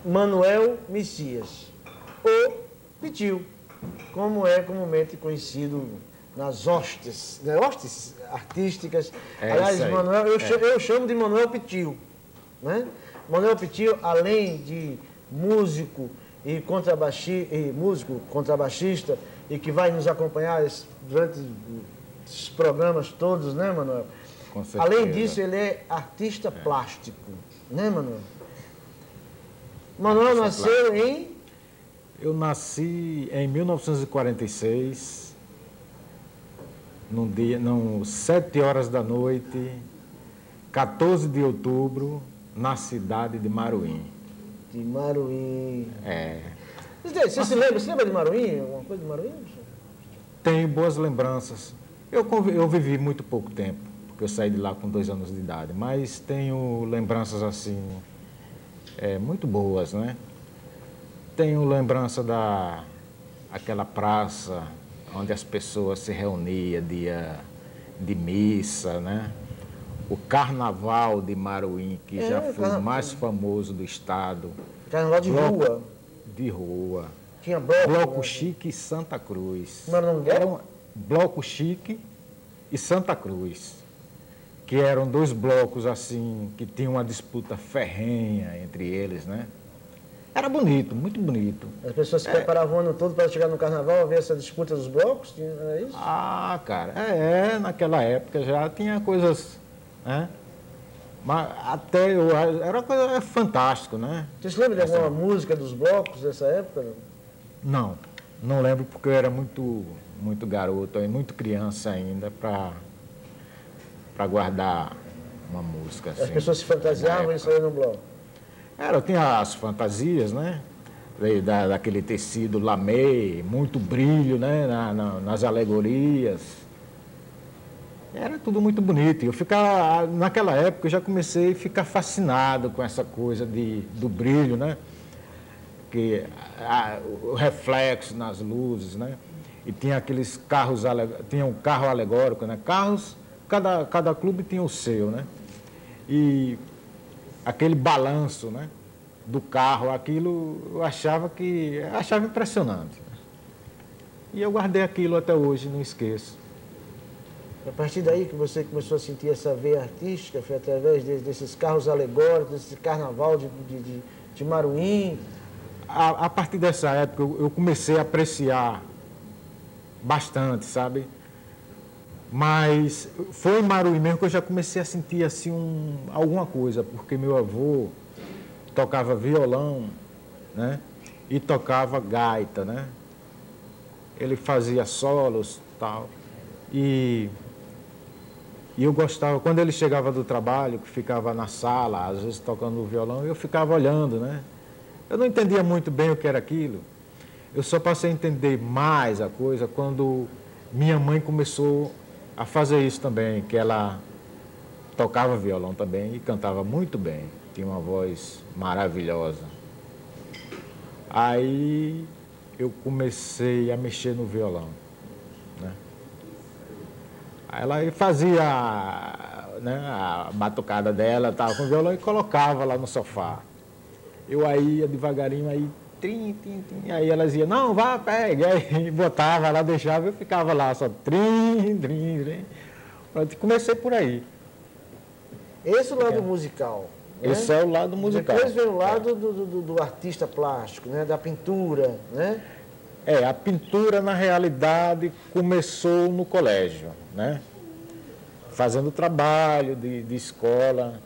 Manuel Messias, ou Pitiu, como é comumente conhecido nas hostes, né? Hostes artísticas. Aliás, Manuel, eu chamo de Manuel Pitiu, né? Manuel Pitiu, além de músico e contrabaixista, e que vai nos acompanhar durante os programas todos, né, Manuel? Com certeza. Além disso, ele é artista plástico, né, Manuel? Manuel nasceu em... Eu nasci em 1946, num dia, 7 horas da noite, 14 de outubro, na cidade de Maruim. De Maruim. É. Você se lembra de Maruim? Alguma coisa de Maruim? Tenho boas lembranças. Eu vivi muito pouco tempo, porque eu saí de lá com 2 anos de idade, mas tenho lembranças assim, muito boas, né? Tenho lembrança daquela praça onde as pessoas se reuniam, dia de missa, né? O Carnaval de Maruim, que já foi o mais famoso do estado. Carnaval de rua. De rua. Tinha bloco. Bloco né? Chique e Santa Cruz. Mas não Era Bloco Chique e Santa Cruz, que eram 2 blocos assim, que tinham uma disputa ferrenha entre eles, né? Era bonito, muito bonito. As pessoas se preparavam o ano todo para chegar no Carnaval, ver essa disputa dos blocos? Era isso? Ah, cara, naquela época já tinha coisas, né? Mas até era uma coisa fantástica, né? Você se lembra de alguma música dos blocos dessa época? Não lembro porque eu era muito garoto, muito criança ainda para guardar uma música assim. As pessoas se fantasiavam e saíam no bloco? Eu tinha as fantasias, né? Daquele tecido lamé, muito brilho, né? Nas alegorias. Era tudo muito bonito. Naquela época, eu já comecei a ficar fascinado com essa coisa do brilho, né? O reflexo nas luzes, né? E tinha aqueles carros, tinha um carro alegórico, né? Carros, cada clube tinha o seu, né? E aquele balanço, né, do carro, aquilo eu achava impressionante. E eu guardei aquilo até hoje, não esqueço. A partir daí que você começou a sentir essa veia artística, foi através desses carros alegóricos, desse carnaval de Maruim? A partir dessa época eu comecei a apreciar bastante, sabe? Mas foi em Maruim mesmo que eu já comecei a sentir assim alguma coisa, porque meu avô tocava violão, né? E tocava gaita, né? Ele fazia solos e tal. E eu gostava, quando ele chegava do trabalho, que ficava na sala, às vezes tocando o violão, eu ficava olhando, né? Eu não entendia muito bem o que era aquilo. Eu só passei a entender mais a coisa quando minha mãe começou a fazer isso também, que ela tocava violão também e cantava muito bem, tinha uma voz maravilhosa. Aí eu comecei a mexer no violão, né? Aí ela fazia, né, a batucada dela, tava com o violão e colocava lá no sofá. Eu aí ia devagarinho, aí trim, trim, trim. Aí elas iam, não, vá, pega. Aí botava lá, deixava, eu ficava lá só trim, trim, trim. Pronto, comecei por aí. Esse é o lado musical. Né? Esse é o lado musical. Depois vem o lado do artista plástico, né? Da pintura, né? A pintura, na realidade, começou no colégio, né? Fazendo trabalho de escola.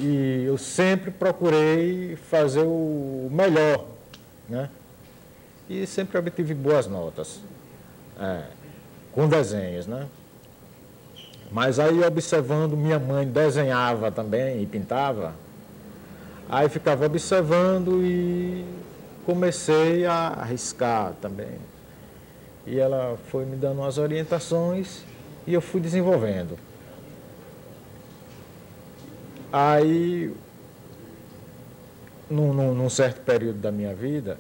E eu sempre procurei fazer o melhor, né? E sempre obtive boas notas, com desenhos, né? Mas aí, observando, minha mãe desenhava também e pintava, aí ficava observando e comecei a arriscar também. E ela foi me dando umas orientações e eu fui desenvolvendo. Aí, num certo período da minha vida,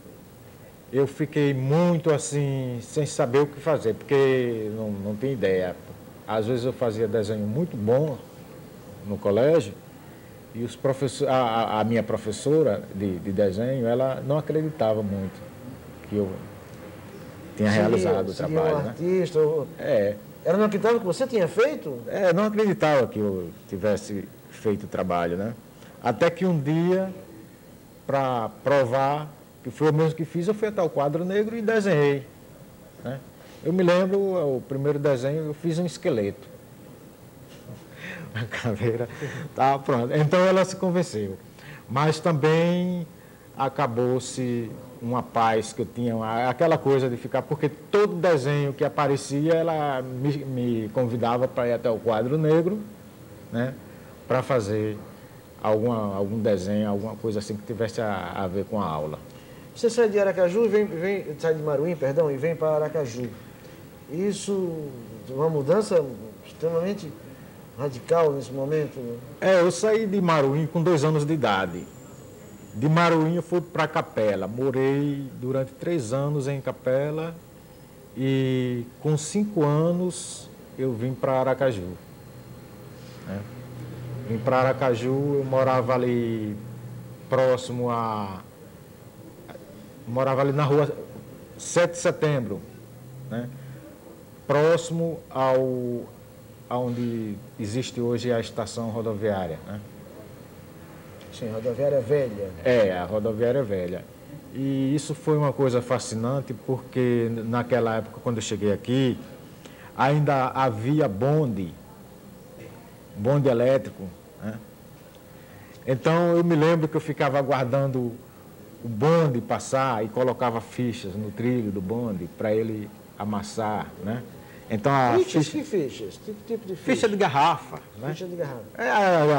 eu fiquei muito assim, sem saber o que fazer, porque não tinha ideia. Às vezes eu fazia desenho muito bom no colégio E os a minha professora de desenho, ela não acreditava muito que eu tinha realizado o trabalho. Um artista, né? Ela não acreditava que você tinha feito? Não acreditava que eu tivesse feito o trabalho, né? Até que um dia, para provar que foi o mesmo que fiz, eu fui até o quadro negro e desenhei, né? Eu me lembro, o primeiro desenho, eu fiz um esqueleto. A caveira, tá pronto. Então ela se convenceu. Mas também acabou-se uma paz que eu tinha, aquela coisa de ficar, porque todo desenho que aparecia, ela me convidava para ir até o quadro negro, né, para fazer algum desenho, alguma coisa assim que tivesse a ver com a aula. Você sai de Aracaju e sai de Maruim, perdão, e vem para Aracaju. Isso é uma mudança extremamente radical nesse momento, né? Eu saí de Maruim com 2 anos de idade. De Maruim eu fui para Capela. Morei durante 3 anos em Capela e com 5 anos eu vim para Aracaju, né? Vim para Aracaju, eu morava ali próximo morava ali na rua 7 de Setembro, né? Próximo aonde existe hoje a estação rodoviária, né? Sim, rodoviária velha. A rodoviária velha. E isso foi uma coisa fascinante porque naquela época, quando eu cheguei aqui, ainda havia bonde elétrico, né? Então eu me lembro que eu ficava aguardando o bonde passar e colocava fichas no trilho do bonde para ele amassar, né? Então Que fichas? Que tipo de ficha? Ficha de garrafa, né? Ficha de garrafa.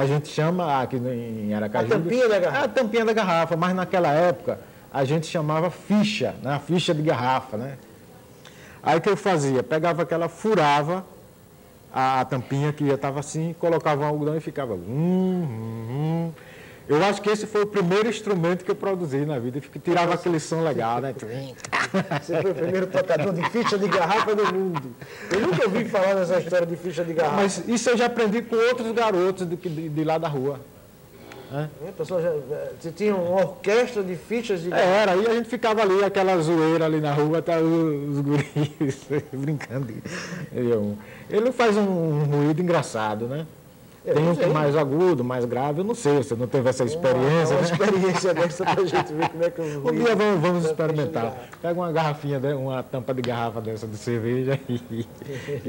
A gente chama aqui em Aracaju... A tampinha da garrafa. A tampinha da garrafa, mas naquela época a gente chamava ficha, né? A ficha de garrafa, né? Aí o que eu fazia? Pegava aquela, furava a tampinha que estava assim, colocava um algodão e ficava... Eu acho que esse foi o primeiro instrumento que eu produzi na vida, que tirava aquele som legal, né? Você foi o primeiro tocador de ficha de garrafa do mundo. Eu nunca ouvi falar dessa história de ficha de garrafa. Mas isso eu já aprendi com outros garotos de lá da rua. Você tinha uma orquestra de fichas de garrafa? Aí a gente ficava ali, aquela zoeira ali na rua, até os guris brincando. Ele faz um ruído engraçado, né? Tem um que é mais agudo, mais grave, eu não sei, você não teve essa experiência, uma né? experiência dessa pra gente ver como é que eu... Um dia vamos experimentar. Pega uma garrafinha, uma tampa de garrafa dessa de cerveja e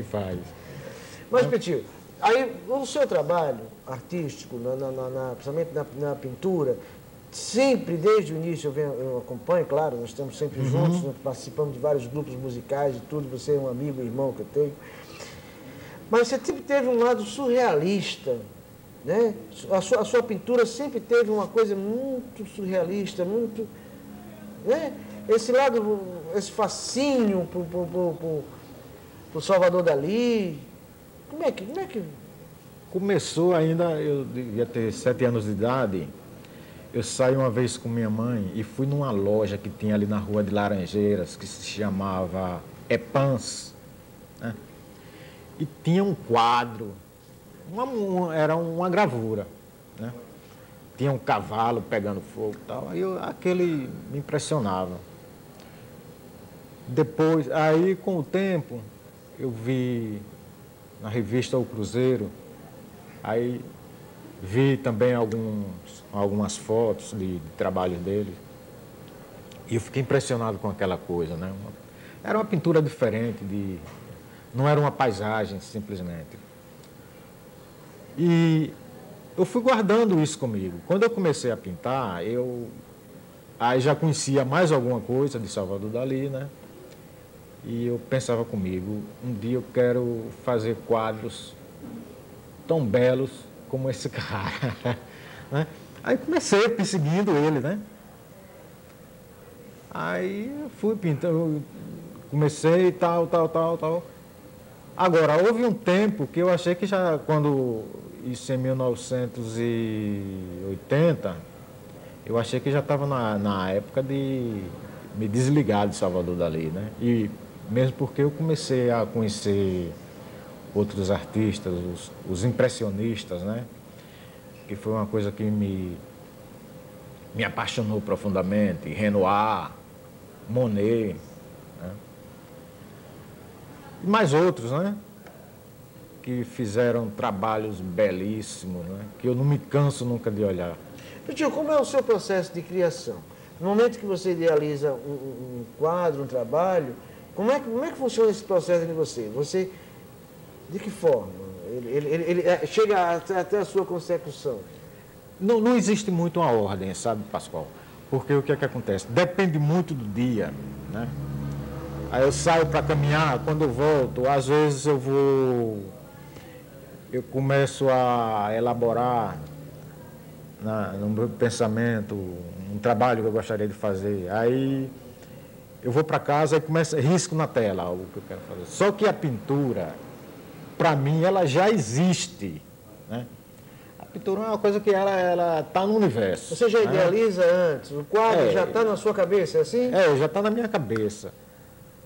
faz. Mas, Petinho, aí o seu trabalho artístico, principalmente na pintura, sempre, desde o início, eu acompanho, claro, nós estamos sempre juntos, nós participamos de vários grupos musicais e tudo, você é um amigo, irmão que eu tenho. Mas você sempre teve um lado surrealista, né? A sua pintura sempre teve uma coisa muito surrealista, muito... né? Esse lado, esse fascínio pro Salvador Dalí. Como é que... Começou ainda, eu devia ter 7 anos de idade, eu saí uma vez com minha mãe e fui numa loja que tinha ali na rua de Laranjeiras, que se chamava Epans, né? E tinha um quadro, era uma gravura, né? Tinha um cavalo pegando fogo e tal, aí aquele me impressionava. Depois, aí com o tempo, eu vi na revista O Cruzeiro, aí vi também algumas fotos de trabalhos dele, e eu fiquei impressionado com aquela coisa, né? Era uma pintura diferente, não era uma paisagem, simplesmente. E eu fui guardando isso comigo. Quando eu comecei a pintar, aí já conhecia mais alguma coisa de Salvador Dalí, né? E eu pensava comigo, um dia eu quero fazer quadros tão belos como esse cara, né? Aí comecei perseguindo ele, né? Aí eu fui pintando, comecei tal. Agora, houve um tempo que eu achei que já, isso em 1980, eu achei que já estava na época de me desligar de Salvador Dalí, né? E mesmo porque eu comecei a conhecer outros artistas, os impressionistas, né? que foi uma coisa que me apaixonou profundamente, Renoir, Monet, né? E mais outros, né? Que fizeram trabalhos belíssimos, né? Que eu não me canso nunca de olhar. Tio, como é o seu processo de criação? No momento que você idealiza um quadro, um trabalho, como é que funciona esse processo de você? Você, de que forma? Ele chega até a sua consecução? Não existe muito uma ordem, sabe, Pascoal? Porque o que é que acontece? Depende muito do dia, né? Aí eu saio para caminhar, quando eu volto, às vezes eu começo a elaborar no meu pensamento um trabalho que eu gostaria de fazer. Aí eu vou para casa e risco na tela o que eu quero fazer. Só que a pintura, para mim, ela já existe, né? A pintura é uma coisa que ela está no universo. Você já idealiza antes? O quadro já está na sua cabeça, é assim? Já está na minha cabeça.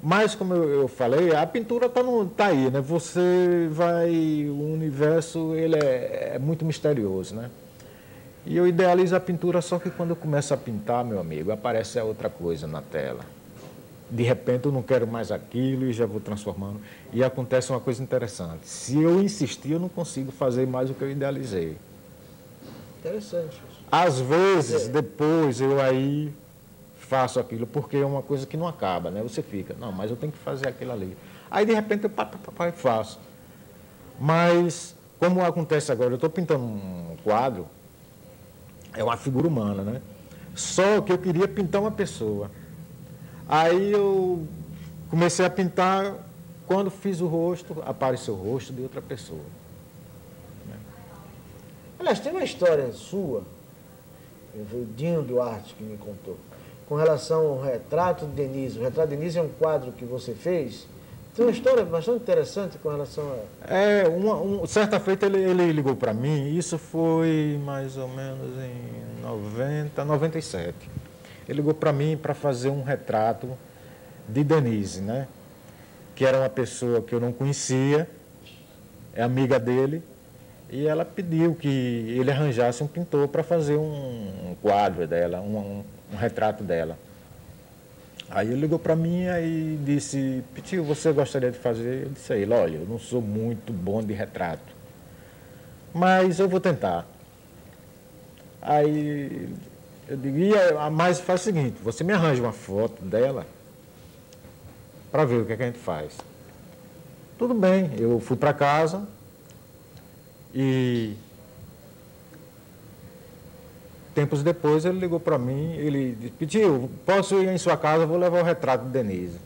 Mas, como eu falei, a pintura tá aí, né? O universo, ele é muito misterioso, né? E eu idealizo a pintura, só que quando eu começo a pintar, meu amigo, aparece outra coisa na tela. De repente eu não quero mais aquilo e já vou transformando. E acontece uma coisa interessante. Se eu insistir, eu não consigo fazer mais o que eu idealizei. Interessante. Às vezes, depois, eu aí faço aquilo, porque é uma coisa que não acaba, né? Você fica, não, mas eu tenho que fazer aquilo ali. Aí, de repente, eu faço. Mas, como acontece agora, eu estou pintando um quadro, é uma figura humana, né? Só que eu queria pintar uma pessoa. Aí eu comecei a pintar, quando fiz o rosto, apareceu o rosto de outra pessoa. Aliás, tem uma história sua, foi o Dinho Duarte que me contou, com relação ao retrato de Denise. O retrato de Denise é um quadro que você fez. Tem uma história bastante interessante com relação a... Certa feita ele ligou para mim, isso foi mais ou menos em 97. Ele ligou para mim para fazer um retrato de Denise, né? Que era uma pessoa que eu não conhecia, é amiga dele, e ela pediu que ele arranjasse um pintor para fazer um quadro dela, um retrato dela. Aí ele ligou para mim e disse, Pitinho, você gostaria de fazer? Eu disse a ele, olha, eu não sou muito bom de retrato, mas eu vou tentar. Aí eu digo, mas faz o seguinte, você me arranja uma foto dela para ver o que a gente faz. Tudo bem, eu fui para casa e tempos depois ele ligou para mim, ele disse, Pitinho, posso ir em sua casa, eu vou levar o retrato de Denise.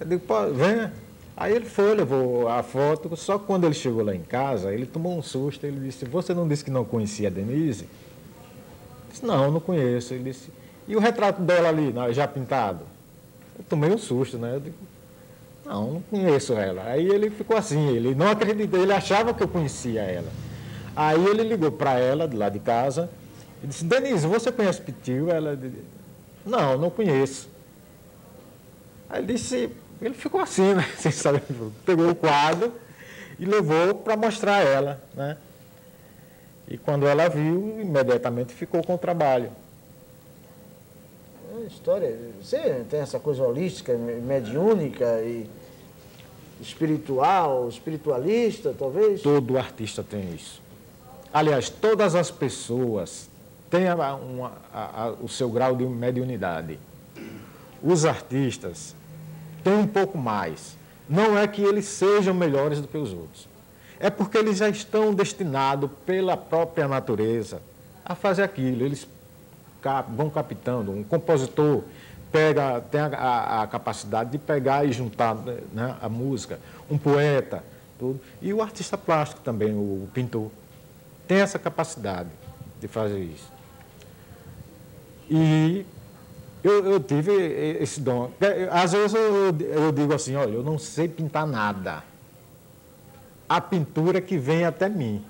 Eu digo, venha. Aí ele foi, levou a foto, só que quando ele chegou lá em casa, ele tomou um susto, ele disse, você não disse que não conhecia a Denise? Eu disse, não conheço. Ele disse, e o retrato dela ali, já pintado? Eu tomei um susto, né? Eu digo, não conheço ela. Aí ele ficou assim, ele não acreditou, ele achava que eu conhecia ela. Aí ele ligou para ela, de lá de casa, e disse, Denise, você conhece Pitinho? Ela disse, não conheço. Aí ele ficou assim, né? Você sabe, pegou o quadro e levou para mostrar a ela, né? E quando ela viu, imediatamente ficou com o trabalho. História, você tem essa coisa holística, mediúnica e espiritual, espiritualista, talvez? Todo artista tem isso. Aliás, todas as pessoas têm o seu grau de mediunidade. Os artistas têm um pouco mais. Não é que eles sejam melhores do que os outros. É porque eles já estão destinados pela própria natureza a fazer aquilo. Eles vão captando. Um compositor tem a capacidade de pegar e juntar, né, a música. Um poeta, tudo. E o artista plástico também, o pintor, tem essa capacidade de fazer isso. E eu tive esse dom. Às vezes eu digo assim, olha, eu não sei pintar nada. A pintura que vem até mim.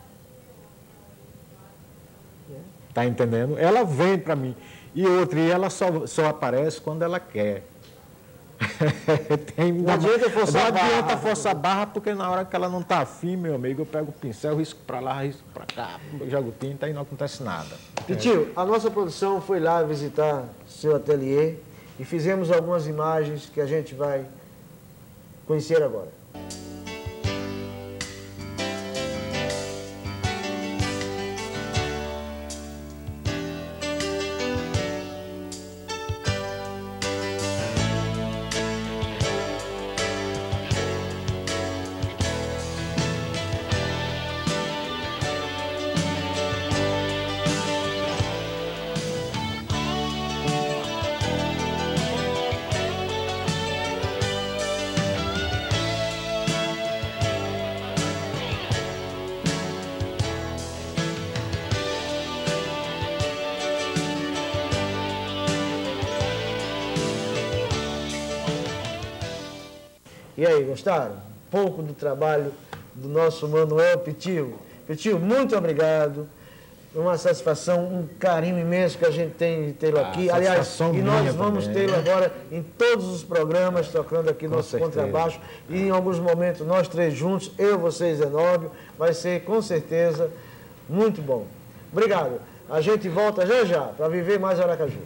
Está entendendo? Ela vem para mim. E ela só aparece quando ela quer. Não adianta forçar a barra. Não adianta forçar a barra, porque na hora que ela não está afim, meu amigo, eu pego o pincel, risco para lá, risco para cá, jogo tinta e não acontece nada. Titio, a nossa produção foi lá visitar seu ateliê e fizemos algumas imagens que a gente vai conhecer agora. E aí, gostaram? Um pouco do trabalho do nosso Manuel Pitio. Pitio, muito obrigado. Uma satisfação, um carinho imenso que a gente tem de tê-lo aqui. Aliás, e nós vamos tê-lo agora em todos os programas, tocando aqui nosso contrabaixo. E em alguns momentos, nós três juntos, eu, você e Zenóbio, vai ser com certeza muito bom. Obrigado. A gente volta já já para viver mais Aracaju.